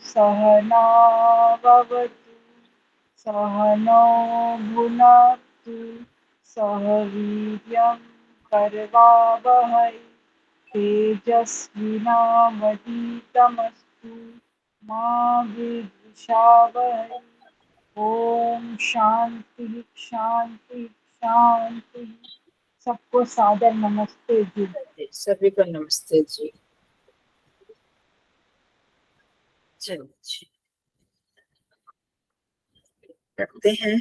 सहनाववतु सहनौ भुनक्तु सह वीर्यं करवावहै तेजस्विनावधीतमस्तु मा विद्विषावहै। ओम शांति शांति शांति। सबको सादर नमस्ते जी। सभी को नमस्ते जी। चलो जी करते हैं।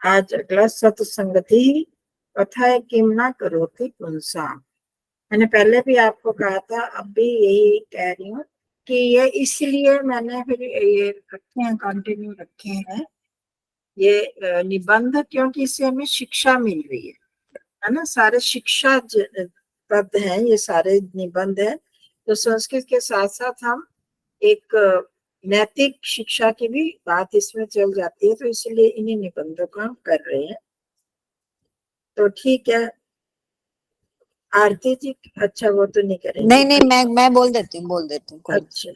आज अगला सत्संगति कथा किम ना करोति पुंसा। मैंने पहले भी आपको कहा था, अब भी यही कह रही हूँ कि ये इसलिए मैंने फिर ये रखे हैं, कंटिन्यू रखे हैं ये निबंध, क्योंकि इससे हमें शिक्षा मिल रही है ना। सारे शिक्षा पद हैं, ये सारे निबंध है। तो संस्कृत के साथ साथ हम एक नैतिक शिक्षा की भी बात इसमें चल जाती है, तो इसलिए इन्हीं निबंधों का हम कर रहे हैं। तो ठीक है आरती जी, अच्छा वो तो नहीं करेंगे। नहीं मैं बोल देती हूँ अच्छा।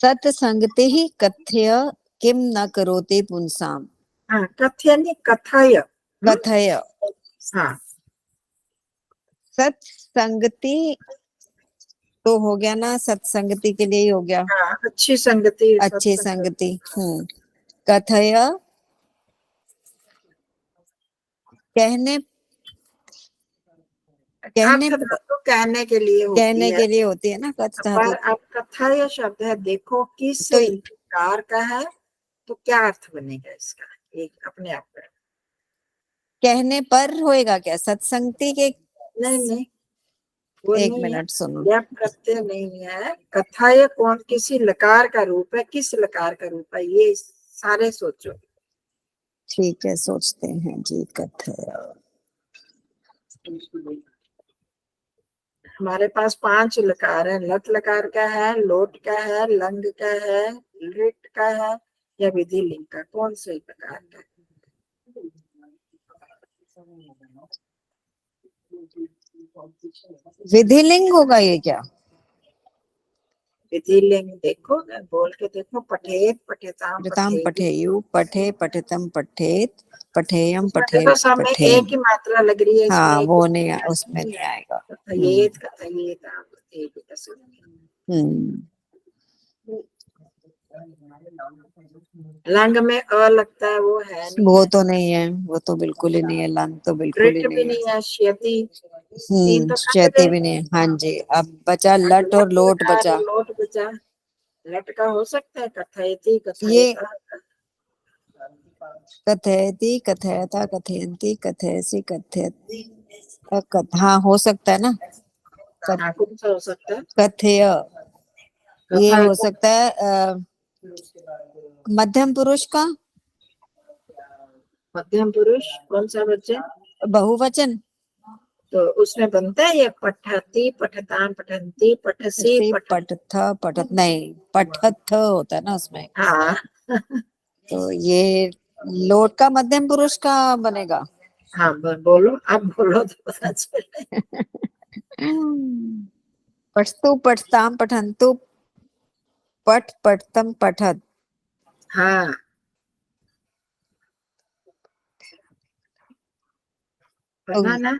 सत्संगति ही कथय किम न करोति पुंसाम। हाँ, कथय नहीं कथय। कथय। हाँ, सत्संगति तो हो गया ना, सत्संगति के लिए ही हो गया। हाँ, अच्छी संगति, अच्छी संगति। कथय कहने तो कहने के लिए होती कहने है। के लिए होती है ना कथा। पर अब कथय शब्द है, देखो किस तो प्रकार का है, तो क्या अर्थ बनेगा इसका, एक अपने आप पर। कहने पर होएगा क्या सत्संगति के? नहीं एक मिनट सुनो। यह प्रत्यय नहीं है। कथाय कौन, किसी लकार का रूप है, किस लकार का रूप है, ये सारे सोचो। ठीक है सोचते हैं जी। कथय हमारे पास 5 लकार है। लट लकार का है, लोट का है, लंग का है, लिट का है, या विधि लिंग का, कौन से प्रकार का है? विधिलिंग होगा ये क्या? विधि लिंग देखो, बोल के देखो। पठेत पठेताम पठेताम पठेयु। पठेयु, पठे पठितम पठेत, पठेयम देखो पठेत सब में पठेयम। एक ही मात्रा लग रही है, इसमें हाँ एक वो नहीं, उसमें नहीं आएगा। कथयेत कथयेत आप लंग में अ लगता है, वो है नहीं वो है। तो नहीं है, वो तो बिल्कुल ही नहीं है। लंग तो बिल्कुल ही भी नहीं नहीं है। है। क्षति 3 तो कट क्षति गए। भी नहीं है। हाँ जी, अब बचा लट और लोट बचा। लोट बचा। लट का हो सकता है कथयति ये कथयता। कथयति कथयता कथयंती कथयसी कथयति। हाँ हो सकता है ना। हाँ, कौन सा हो सकता है? कथय ये कथा हो सकता है मध्यम पुरुष का मध्यम पुरुष कौन सा बच्चे? बहुवचन। तो उसमें बनता है ये पठती पठताम पठंती पठसी पठथ पठत नहीं, पठथ होता है ना उसमें। हाँ तो ये लोट का मध्यम पुरुष का बनेगा। हाँ, बोलो अब, बोलो तो पता चले। पठतु पठताम पठंतु पठ पठतम पठत। हाँ, बना ना।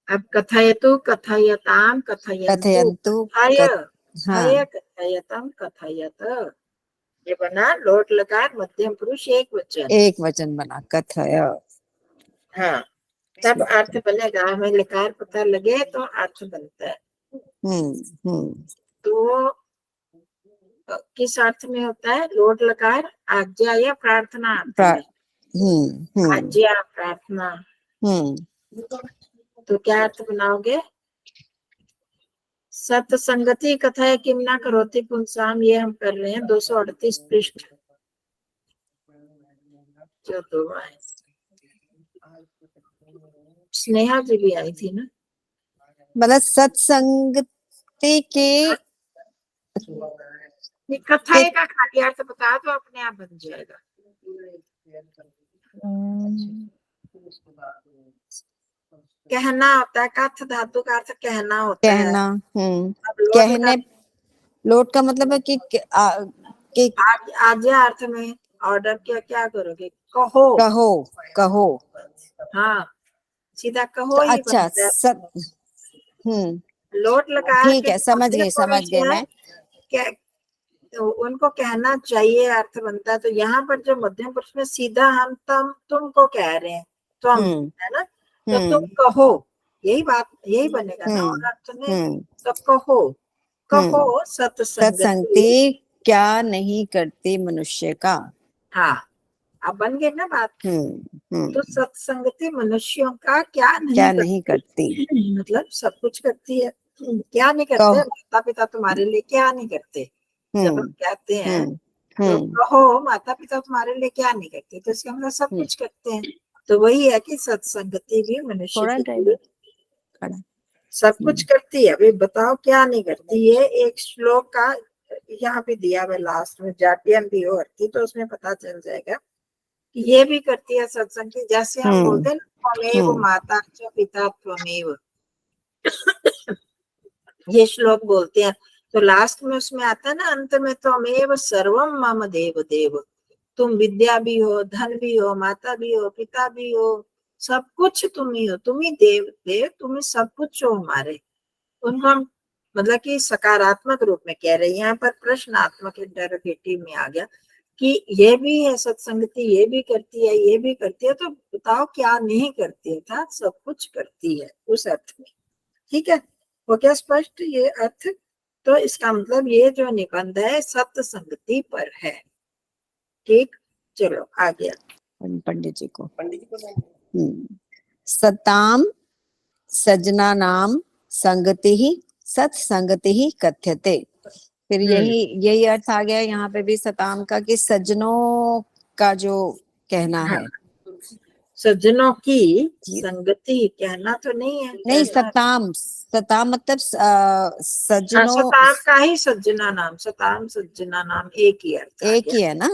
अब कथयतु कथयताम कथयन्तु कथयन्तु हाँ कथयतम कथयत, ये बना लोट लकार मध्यम पुरुष एक वचन। एक वचन बना कथय। हाँ, तब अर्थ बनेगा। हमें लकार पता लगे तो अर्थ बनता है। तो किस अर्थ में होता है लोट लकार? आज्ञा या प्रार्थना अर्थ में। आज्ञा प्रार्थना। तो क्या अर्थ बनाओगे? सत्संगति कथा किम ना करोति पुंसाम, ये हम कर रहे हैं 238 पृष्ठ जो 2 आए। स्नेहा जी भी आई थी ना। मतलब सत्संगति के कथा का खाली अर्थ बता दो, अपने आप बन जाएगा। कहना होता है, कथ धातु का अर्थ कहना होता है। कहना। अब लोट कहने लोट का मतलब है कि आज्ञा अर्थ में ऑर्डर क्या क्या करोगे? कहो। कहो, कहो। हाँ, सीधा कहो ही अच्छा, बनता है। लोट लगा ठीक के है, जो मध्य समझ पुरुष गई है, मैं। क्या तो उनको कहना चाहिए अर्थ बनता है। तो यहाँ पर जो मध्यम पुरुष में सीधा हम तुमको कह रहे हैं, तुम, हम्म है ना? तो तुम हम्म कहो, यही बात, यही बनेगा ना, और हम्म अर्थ में हम्म तो कहो, हम्म कहो सत्संगति। सत्संगति क्या नहीं करती मनुष्य का। हाँ, अब बन गई ना बात। तो हम्म सत्संगति मनुष्यों का क्या नहीं क्या नहीं करती। करती, मतलब सब कुछ करती है। क्या नहीं करते? कहो। माता पिता तुम्हारे लिए क्या नहीं करते? जब हम हम्म कहते हैं हम्म तो हम्म कहो माता पिता तुम्हारे लिए क्या नहीं करते, तो इसका मतलब सब हम्म कुछ करते हैं। तो वही है कि सत्संगति भी मनुष्य थोड़ा के ड्राइवर लिए खड़ा। सब कुछ करती है। अभी बताओ क्या नहीं करती। ये एक श्लोक का यहाँ पे दिया हुआ लास्ट में, जाटियन भी हो अर्थी, तो उसमें पता चल जाएगा कि ये भी करती है सत्संग की। जैसे हम हम्म बोलते हैं ना, त्वमेव हम्म माता च पिता त्वमेव, ये श्लोक बोलते हैं। तो लास्ट में उसमें आता है ना, अंत में, त्वमेव सर्वम मम देव देव। तुम विद्या भी हो, धन भी हो, माता भी हो, पिता भी हो, सब कुछ तुम ही हो, तुम ही देव देव, तुम ही सब कुछ हो हमारे। उनको हम मतलब कि सकारात्मक रूप में कह रहे हैं। यहाँ पर प्रश्नात्मक इंटरोगेटिव में आ गया कि ये भी है सत्संगति, ये भी करती है, ये भी करती है, तो बताओ क्या नहीं करती है? था सब कुछ करती है उस अर्थ में। ठीक है, हो गया स्पष्ट ये अर्थ? तो इसका मतलब ये जो निबंध है सत्संगति पर है। ठीक, चलो आ गया। पंडित जी को। सताम सजना नाम संगति ही सत्संगति ही कथ्यते। फिर यही अर्थ आ गया यहाँ पे भी सताम का, कि सज्जनों का जो कहना हाँ, है। सज्जनों की संगति कहना तो नहीं है, नहीं, कहना। सताम मतलब हाँ, सज्जनों, शताम का ही सज्जना नाम, शताम सज्जना नाम एक ही अर्थ आ एक गया। ही है ना।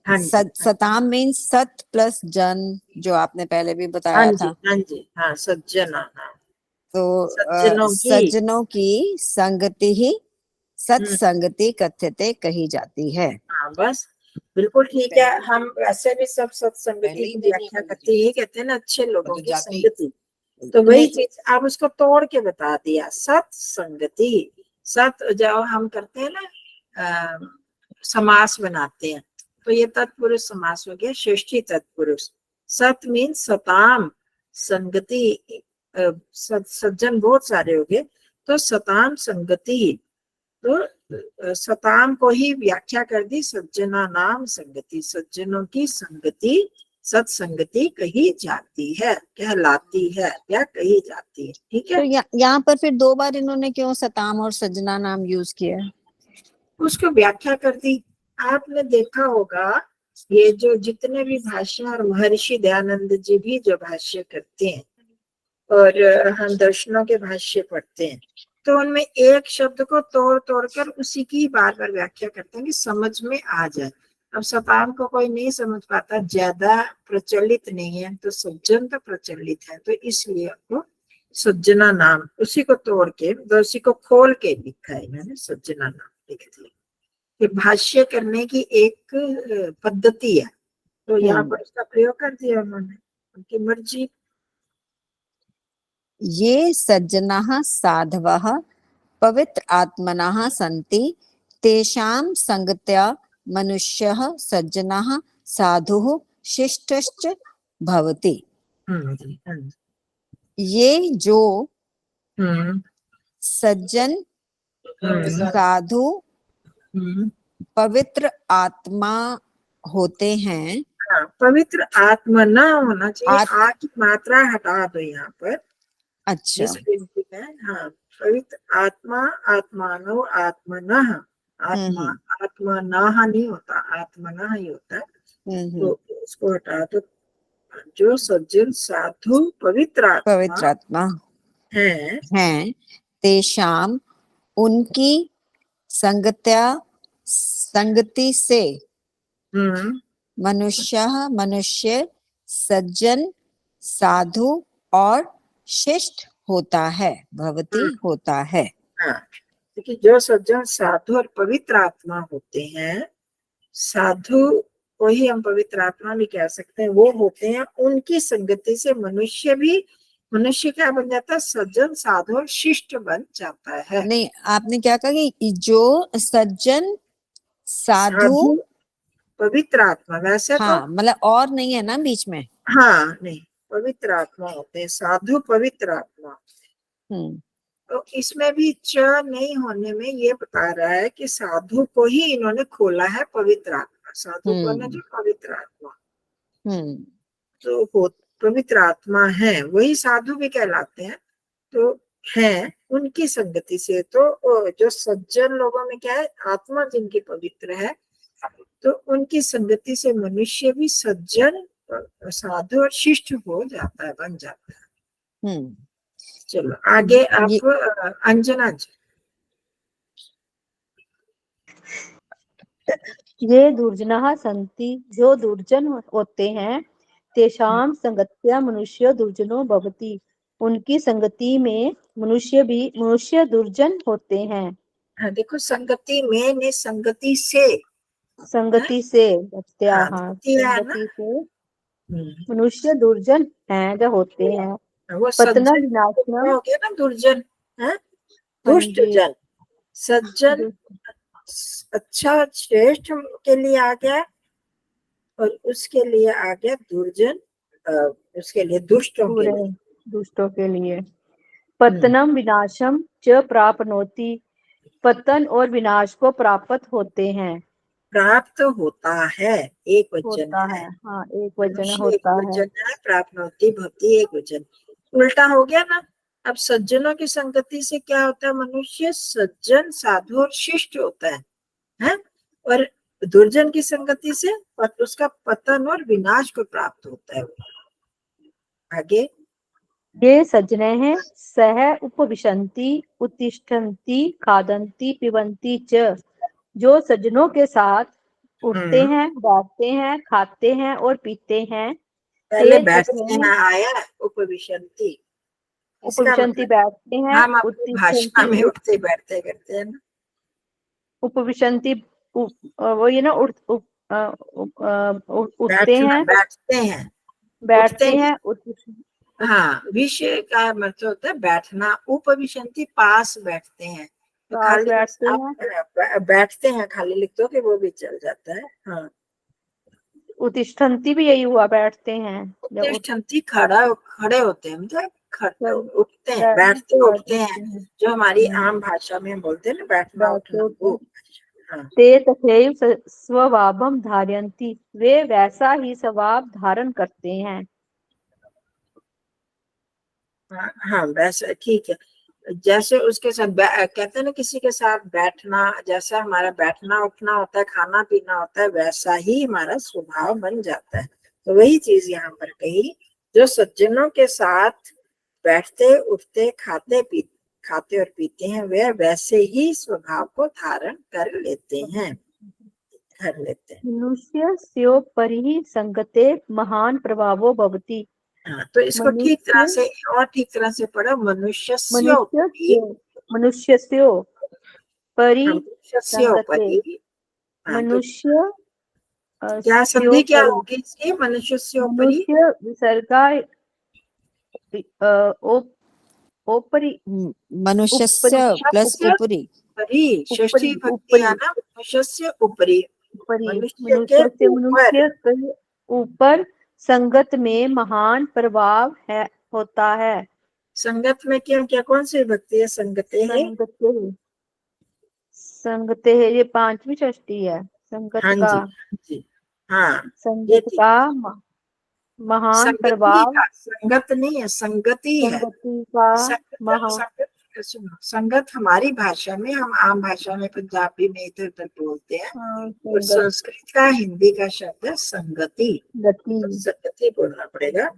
हाँ जी, हाँ सताम मीन्स सत प्लस जन, जो आपने पहले भी बताया जी, था। हाँ जी, हाँ, सज्जना नाम, तो सज्जनों की। सज्जनों की संगति ही हम्म, सत्संगति कथ्यते कही जाती है। हाँ, बस बिल्कुल ठीक है। हम वैसे भी सब सत्संगति की व्याख्या करते ही कहते हैं ना, अच्छे लोगों की संगति। तो वही चीज आप उसको तोड़ के बता दिया, सत्संगति। सत जब हम करते हैं ना, समास बनाते हैं, तो ये तत्पुरुष समास हो गया, षष्ठी तत्पुरुष। सत मीन सताम, संगति, सज्जन बहुत सारे हो गए, तो सताम संगति। तो सताम को ही व्याख्या कर दी, सज्जना नाम संगति, सज्जनों की संगति सत्संगति कही जाती है, कहलाती है या कही जाती है। ठीक तो है, यहाँ पर फिर दो बार इन्होंने क्यों सताम और सजना नाम यूज किया है? उसको व्याख्या कर दी। आपने देखा होगा, ये जो जितने भी भाष्य, और महर्षि दयानंद जी भी जो भाष्य करते हैं, और हम दर्शनों के भाष्य पढ़ते हैं, तो उनमें एक शब्द को तोड़ तोड़ कर उसी की बार बार व्याख्या करते हैं कि समझ में आ जाए। अब सताम को कोई नहीं समझ पाता, ज्यादा प्रचलित नहीं है, तो सज्जन तो प्रचलित है, तो इसलिए आपको सज्जना नाम उसी को तोड़ के, उसी को खोल के लिखा है मैंने, सज्जना नाम लिख दिया। ये भाष्य करने की एक पद्धति है, तो यहाँ पर इसका प्रयोग कर दिया उन्होंने, उनकी मर्जी। ये सज्जनाः साधवः पवित्र आत्मनः सन्ति, तेषां संगत्या मनुष्यः सज्जनः साधुः शिष्टश्च भवति। जी, ये जो हम्म, सज्जन, साधु, हम्म, पवित्र आत्मा होते हैं। हाँ, पवित्र आत्मा न होना चाहिए, आत आ की मात्रा हटा दो यहाँ पर, अच्छा। जिस प्रिंटिंग है। हाँ, पवित्र आत्मा, आत्मानो आत्मनः, आत्मा, हम्म आत्मनः नहीं होता, आत्मनः ही होता है। हम्म तो उसको हटा दो। जो सज्जन साधु पवित्र आत्मा पवित्र आत्मा है, हैं, तेषाम उनकी संगत्या संगति से हम्म, मनुष्य सज्जन, साधु और शिष्ट होता है, भवती हम्म, होता है। हाँ, क्योंकि जो सज्जन साधु और पवित्र आत्मा होते हैं, साधु को ही हम पवित्र आत्मा भी कह सकते हैं, वो होते हैं, उनकी संगति से मनुष्य क्या बन जाता है? सज्जन, साधु और शिष्ट बन जाता है। नहीं, आपने क्या कहा कि जो सज्जन साधु, साधु पवित्र आत्मा, वैसे तो हाँ मतलब और नहीं है ना बीच में। हाँ नहीं, पवित्र आत्मा होते हैं, साधु पवित्र आत्मा। तो इसमें भी च नहीं होने में ये बता रहा है कि साधु को ही इन्होंने खोला है पवित्र आत्मा। साधु कौन है? जो पवित्र आत्मा, तो वो पवित्र आत्मा है, वही साधु भी कहलाते हैं। तो है उनकी संगति से, तो जो सज्जन लोगों में क्या है? आत्मा जिनकी पवित्र है, तो उनकी संगति से मनुष्य भी सज्जन, साधु और शिष्ट हो जाता है, बन जाता है। चलो आगे आप अंजना जी। ये दुर्जनः सन्ति, जो दुर्जन होते हैं, तेषां संगत्या मनुष्य दुर्जनो भवति, उनकी संगति में मनुष्य दुर्जन होते हैं। हाँ देखो, संगति में नहीं, संगति से, संगति से संगति से मनुष्य दुर्जन हैं जो होते हैं। वो पतना सज्जन विनाशनम, हो गया ना, दुर्जन है, दुष्ट जन। सज्जन अच्छा श्रेष्ठ के लिए आ गया, और उसके लिए आ गया दुर्जन, उसके लिए दुष्टों के लिए। दुष्टों के लिए। पतनम विनाशम च प्राप्नोति, पतन और विनाश को प्राप्त होते हैं। प्राप्त होता है, एक वचन होता है। हाँ, एक वचन मनुष्य एक होता है। वचन है, प्राप्नोति भवति एक वचन। उल्टा हो गया ना। अब सज्जनों की संगति से क्या होता है? मनुष्य सज्जन, साधु और शिष्ट होता है? और दुर्जन की संगति से उसका पतन और विनाश को प्राप्त होता है। आगे, ये सज्जने हैं, सह उपविशन्ति उत्तिष्ठन्ति खादन्ति पिबन्ति च, जो सज्जनों के साथ उठते हैं, बैठते हैं, खाते हैं और पीते हैं। पहले बैठते हैं आया उपविशन्ति, उपविशन्ति बैठते हैं, हम अपनी भाषा में उठते बैठते करते हैं ना। उपविशन्ति वो ये ना उठते हैं, बैठते हैं। हाँ, विषय का मतलब होता है बैठना। उपविशन्ति पास बैठते हैं, तो खाली बैठते हैं खाली लिख दो कि वो भी चल जाता है। हाँ, उत्तिष्ठन्ति भी यही हुआ, बैठते हैं। उत्तिष्ठन्ति खड़े होते हैं, मतलब उठते हैं, बैठते उठते हैं, जो हमारी आम भाषा में बोलते हैं ना, बैठना उठना, वो। ते तथैव स्वभावं धारयन्ति, वे वैसा ही स्वभाव धारण करते हैं। हाँ वैसे ठीक है। जैसे उसके साथ कहते हैं ना, किसी के साथ बैठना, जैसा हमारा बैठना उठना होता है, खाना पीना होता है, वैसा ही हमारा स्वभाव बन जाता है। तो वही चीज यहाँ पर कही, जो सज्जनों के साथ बैठते उठते खाते और पीते हैं, वे वैसे ही स्वभाव को धारण कर लेते हैं। मनुष्य स्योपरि संगते महान प्रभावो भवति। हाँ, तो इसको ठीक तरह से पढ़ो। मनुष्य मनुष्य क्या संधि क्या होगी इसकी? मनुष्य विसर्गा ओपरि, मनुष्यस्य प्लस उपरि, षष्ठी भक्ति है ना, मनुष्य ऊपरी, मनुष्य के ऊपर संगत में महान प्रभाव होता है। संगत में क्या कौन सी भक्ति है? संगते है, ये 5वीं षष्ठी है। संगत संगत का महान प्रभाव, संगत नहीं है, संगति है। संगत हमारी भाषा में, हम आम भाषा में पंजाबी में इधर उधर बोलते हैं, और संस्कृत का हिंदी का शब्द है संगति। संगति बोलना पड़ेगा।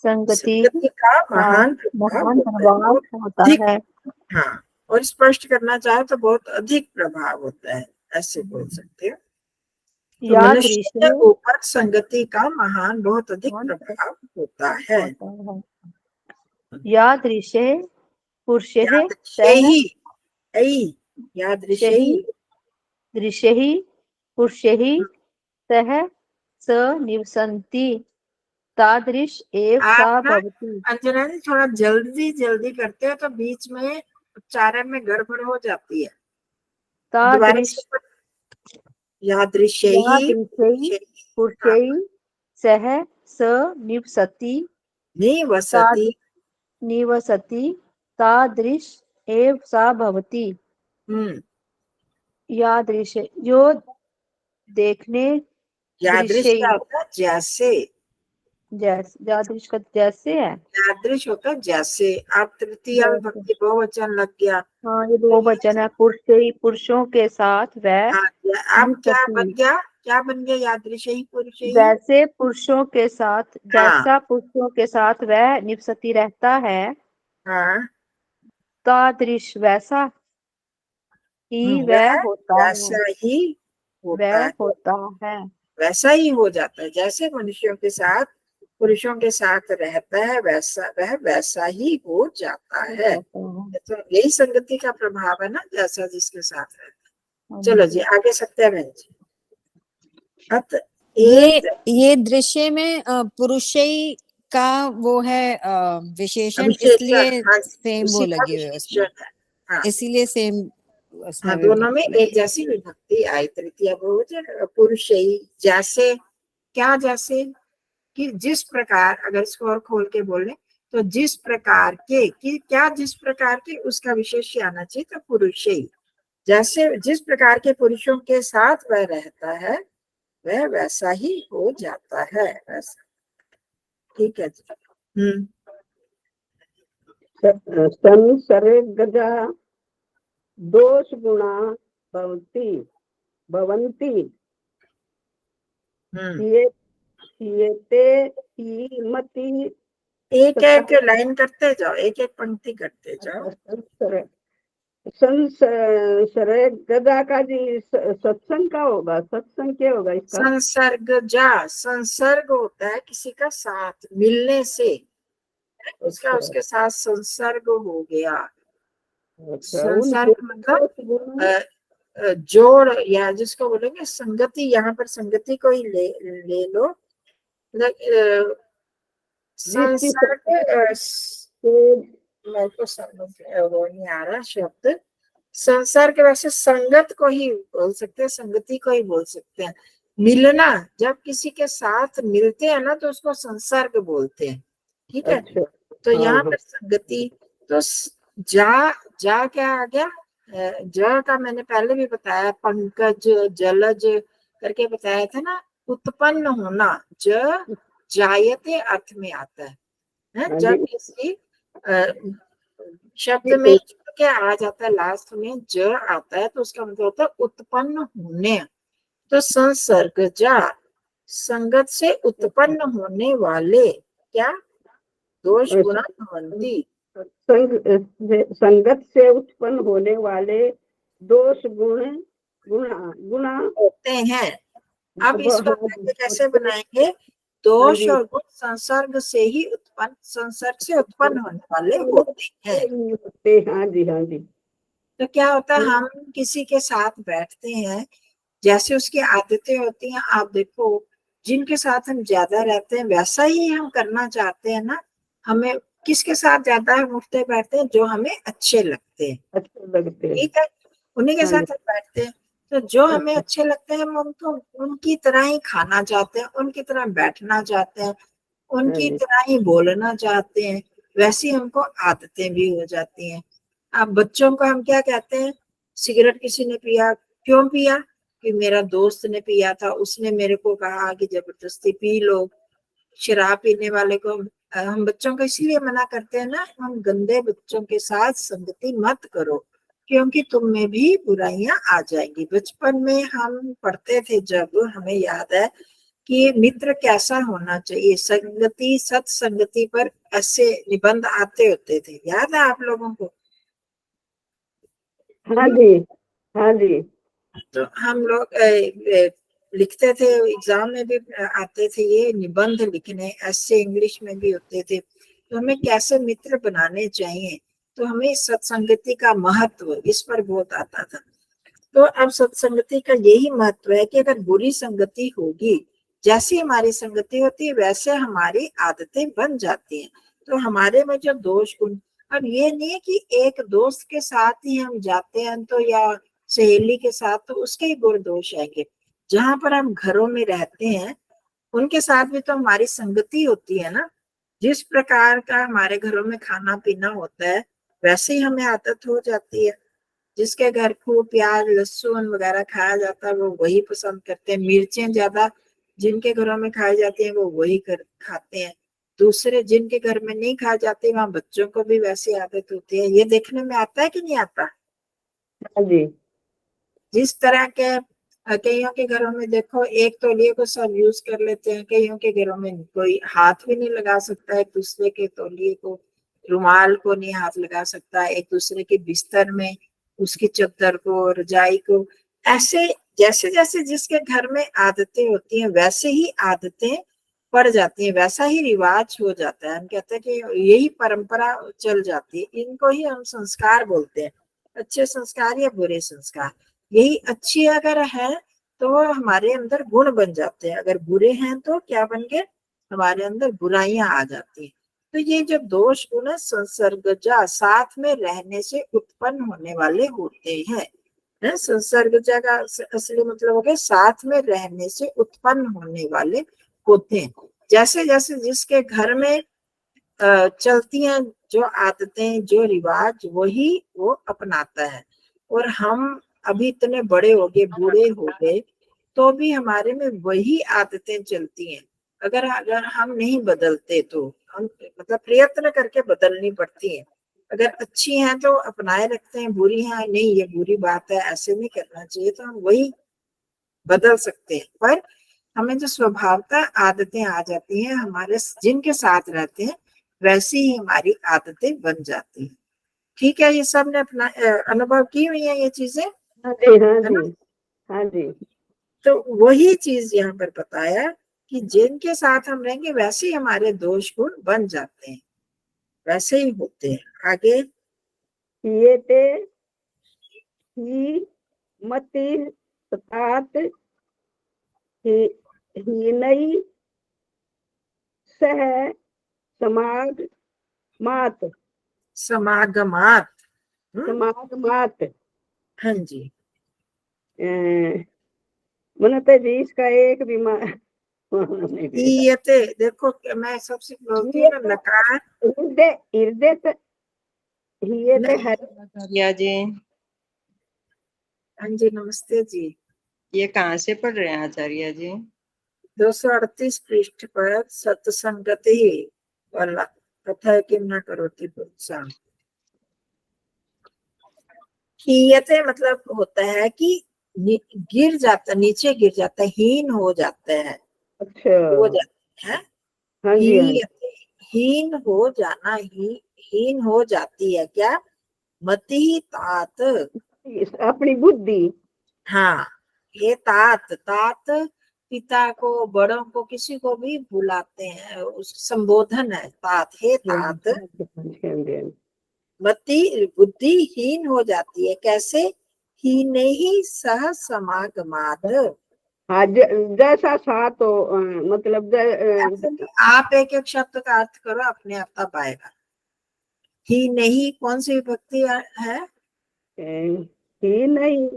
संगति का महान प्रभाव होता है। हाँ, और स्पष्ट करना चाहे तो बहुत अधिक प्रभाव होता है, ऐसे बोल सकते हो। तो मनुष्य के ऊपर संगति का महान बहुत अधिक प्रभाव होता है। यादृशे पुरुषे यादृशैः दृशैः पुरुषैः सह स निवसन्ति तादृश एव आप सा ना भवति। अंजना जी थोड़ा जल्दी जल्दी करते हो तो बीच में उच्चारण में गड़बड़ हो जाती है। दोबारा तादृश से यादृशैः यादृशैः पुरुषैः सह स निवसति निवसति। ताद- निवसति तादृश एव सा भवति। यादृश जो देखने यादृश दृश्य क्या होता है? जैसे। जैसे यादृश का जैसे है। यादृश होता है जैसे। आप तृतीय जैसे विभक्ति बहुवचन लग गया। हाँ ये दो वचन है पुरुषों के साथ वह हाँ, आप क्या निवसति। बन गया? क्या बन गया? यादृशैः पुरुषैः। जैसे पुरुषों के साथ हाँ जैसा पुरुषों के साथ वह निवसति रहता है हाँ। तादृश वैसा ही वह वह होता है। वैसा ही होता वह है। होता है। वैसा ही हो जाता है। जैसे मनुष्यों के साथ पुरुषों के साथ रहता है वैसा वह वैसा ही हो जाता है। तो यही संगति का प्रभाव है ना, जैसा जिसके साथ रहता है। चलो जी आगे सत्याबेन जी। अत ये दृश्य में पुरुषई का वो है विशेषण, इसलिए विशेषण। हाँ, सेम वो उसी का लगी हुई है उसमें, विशेषण है। हाँ इसीलिए सेम उसमें हाँ, दोनों में विभक्ति एक लगी। जैसी विभक्ति आई। तृतीय बहुवचन पुरुषई। जैसे क्या? जैसे कि जिस प्रकार, अगर इसको और खोल के बोले तो जिस प्रकार के, कि क्या जिस प्रकार के, उसका विशेष्य आना चाहिए तो पुरुषई। जैसे जिस प्रकार के पुरुषों के साथ वह रहता है वह वैसा ही हो जाता है। वैसा। ठीक है जी। संसर्गजा दोष गुणा भवन्ति भवन्ति हम्म। येते ही मति एक एक लाइन करते जाओ, एक एक पंक्ति करते जाओ। संसर्गजा का जी सत्संग का होगा। सत्संग क्या होगा इसका? संसर्ग होता है किसी का साथ मिलने से, उसका उसके साथ संसर्ग हो गया। संसर्ग मतलब जोड़, या जिसको बोलेंगे संगति। यहाँ पर संगति को ही ले लो। मतलब संसर्ग, मेरे को समझ वो नहीं आ रहा शब्द। संसर्ग वैसे संगत को ही बोल सकते हैं, संगति को ही बोल सकते हैं। मिलना, जब किसी के साथ मिलते हैं ना तो उसको संसर्ग बोलते हैं। ठीक है। अच्छा। तो यहाँ पर संगति, तो जा क्या आ गया? ज का मैंने पहले भी बताया, पंकज जलज करके बताया था ना। उत्पन्न होना, ज जायते अर्थ में आता है। जब किसी शब्द में क्या आ जाता है लास्ट में ज आता है तो उसका मतलब होता है उत्पन्न होने। तो संसर्ग जा, संगत से उत्पन्न होने वाले क्या? दोष गुणा भवन्ति। संगत से उत्पन्न होने वाले दोष गुणा होते हैं। अब इसको वाक्य कैसे बनाएंगे? दोष और गुण संसर्ग से ही उत्पन्न, संसर्ग से उत्पन्न होने वाले होते हैं। हाँ जी हाँ जी। तो क्या होता है, हम किसी के साथ बैठते हैं, जैसे उसकी आदतें होती हैं। आप देखो, जिनके साथ हम ज्यादा रहते हैं वैसा ही हम करना चाहते हैं ना। हमें किसके साथ ज्यादा हम उठते बैठते हैं? जो हमें अच्छे लगते हैं। अच्छे लगते हैं। ठीक है, उन्हीं के हाँ साथ हम बैठते हैं। तो जो हमें अच्छे लगते हैं हम उनको उनकी तरह ही खाना चाहते हैं, उनकी तरह बैठना चाहते हैं, उनकी तरह ही बोलना चाहते हैं। वैसी हमको आदतें भी हो जाती हैं। अब बच्चों को हम क्या कहते हैं? सिगरेट किसी ने पिया, क्यों पिया? कि मेरा दोस्त ने पिया था, उसने मेरे को कहा कि जबरदस्ती पी लो। शराब पीने वाले को हम बच्चों को इसलिए मना करते हैं ना, हम गंदे बच्चों के साथ संगति मत करो, क्योंकि तुम में भी बुराइयां आ जाएंगी। बचपन में हम पढ़ते थे, जब हमें याद है कि मित्र कैसा होना चाहिए। संगति सत्संगति पर ऐसे निबंध आते होते थे, याद है आप लोगों को? हाँ जी हाँ जी। तो हम लोग लिखते थे, एग्जाम में भी आते थे ये निबंध लिखने, ऐसे इंग्लिश में भी होते थे। तो हमें कैसे मित्र बनाने चाहिए, तो हमें सत्संगति का महत्व इस पर बहुत आता था। तो अब सत्संगति का यही महत्व है कि अगर बुरी संगति होगी, जैसी हमारी संगति होती है वैसे हमारी आदतें बन जाती हैं। तो हमारे में जो दोष गुण, अब ये नहीं है कि एक दोस्त के साथ ही हम जाते हैं तो या सहेली के साथ तो उसके ही गुण दोष आएंगे। जहां पर हम घरों में रहते हैं उनके साथ भी तो हमारी संगति होती है ना। जिस प्रकार का हमारे घरों में खाना पीना होता है वैसे ही हमें आदत हो जाती है। जिसके घर खूब प्याज लहसुन वगैरह खाया जाता है वो वही पसंद करते हैं। मिर्चें ज्यादा जिनके घरों में खाई जाती है वो वही खाते हैं। दूसरे जिनके घर में नहीं खाई जाती वहां बच्चों को भी वैसी आदत होती है। ये देखने में आता है कि नहीं आता? हाँ जी। जिस तरह के कईयों के घरों में देखो एक तौलिए को सब यूज कर लेते हैं, कईयों के घरों में कोई हाथ भी नहीं लगा सकता एक दूसरे के तौलिए को, रुमाल को नहीं हाथ लगा सकता, एक दूसरे के बिस्तर में उसकी चद्दर को रजाई को। ऐसे जैसे जैसे जिसके घर में आदतें होती हैं वैसे ही आदतें पड़ जाती हैं, वैसा ही रिवाज हो जाता है। हम कहते हैं कि यही परंपरा चल जाती है। इनको ही हम संस्कार बोलते हैं, अच्छे संस्कार या बुरे संस्कार। यही अच्छी अगर है तो हमारे अंदर गुण बन जाते हैं, अगर बुरे हैं तो क्या बन गए, हमारे अंदर बुराइयां आ जाती हैं। तो ये जो दोष गुण संसर्गजा साथ में रहने से उत्पन्न होने वाले होते हैं। संसर्गजा का असली मतलब हो गया साथ में रहने से उत्पन्न होने वाले होते हैं। जैसे जैसे जिसके घर में चलती हैं जो आदतें जो रिवाज वही वो अपनाता है। और हम अभी इतने बड़े हो गए बूढ़े हो गए तो भी हमारे में वही आदतें चलती हैं। अगर अगर हम नहीं बदलते तो हम मतलब प्रयत्न करके बदलनी पड़ती है। अगर अच्छी हैं तो अपनाए रखते हैं, बुरी हैं नहीं ये बुरी बात है ऐसे नहीं करना चाहिए, तो हम वही बदल सकते हैं। पर हमें जो स्वभावता आदतें आ जाती हैं हमारे जिनके साथ रहते हैं वैसी ही हमारी आदतें बन जाती हैं। ठीक है, ये सब ने अपना अनुभव की हुई है ये चीजें, हाँ जी। हाँ है ना? जी। हाँ जी। तो वही चीज यहाँ पर बताया कि जिनके साथ हम रहेंगे वैसे ही हमारे दोष गुण बन जाते हैं, वैसे ही होते हैं। आगे ये ते ही मति तात हीनई सह समाग मात समागमात। समागमात। हाँ जी। मनते जी इसका एक भी ईयते देखो मैं सबसे बोलती हूँ ना नकार हृदय हृदय हियते हर आचार्य जी, हाँ जी नमस्ते जी। ये कहाँ से पढ़ रहे हैं आचार्य जी? 238 पृष्ठ पर सत्संगति वाला कथा किम न करोति पुरुषा। हीयते मतलब होता है कि गिर जाता, नीचे गिर जाता है, हीन हो जाता है, अच्छा। हो जाता है। हाँ जी। हाँ जी। हीन हो जाना, हीन हो जाती है क्या? मति तात, अपनी बुद्धि। हाँ ये तात तात पिता को बड़ों को किसी को भी बुलाते हैं, उस संबोधन है तात, हे तात। मति बुद्धि हीन हो जाती है कैसे? हीन ही सह समागमात। हाँ जैसा साथ हो मतलब आप एक एक शब्द का अर्थ करो अपने आप तब आएगा। ही नहीं कौन सी विभक्ति है? ही नहीं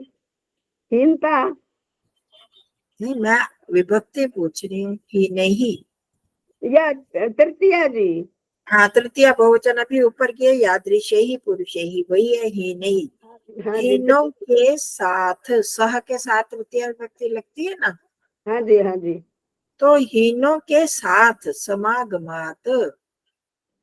हीनता। नहीं मैं विभक्ति पूछ रही हूँ, ही नहीं। या तृतीया जी। हाँ तृतीय बहुवचन अभी ऊपर के यादृश ही पुरुष ही वही है ही नहीं। हाँ जी। हीनों के साथ सह के साथ तृतीय विभक्ति लगती है ना। हाँ जी। हाँ जी। तो हीनों के साथ समागमात,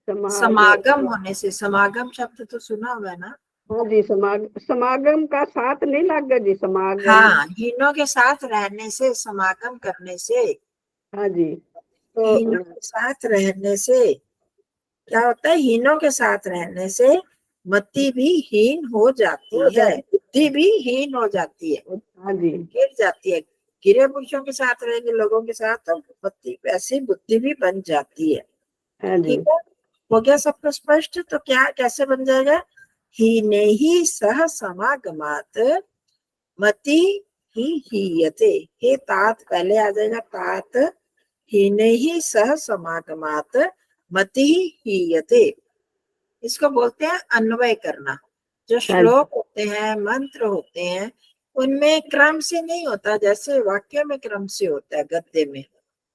समागम होने से, समागम शब्द तो सुना हुआ है ना। हाँ जी। समागम का साथ नहीं लग जी समागम। हाँ हीनों के साथ रहने से, समागम करने से। हाँ जी। तो हीनों के साथ रहने से क्या होता है? हीनों के साथ रहने से मति भी हीन हो जाती है, बुद्धि भी हीन हो जाती है, हाँ जी। गिर जाती है। गिरे पुरुषों के साथ रहेंगे लोगों के साथ तो मति वैसी बुद्धि भी बन जाती है। हाँ जी। ठीक है। हो गया सबको स्पष्ट? तो क्या कैसे बन जाएगा? हीनेहि सह समागमात् मति ही हीयते। हे तात पहले आ जाएगा, तात हीनेहि सह समागमात् मति ही हीयते। इसको बोलते हैं अन्वय करना। जो श्लोक होते हैं, मंत्र होते हैं, उनमें क्रम से नहीं होता जैसे वाक्य में क्रम से होता है गद्य में।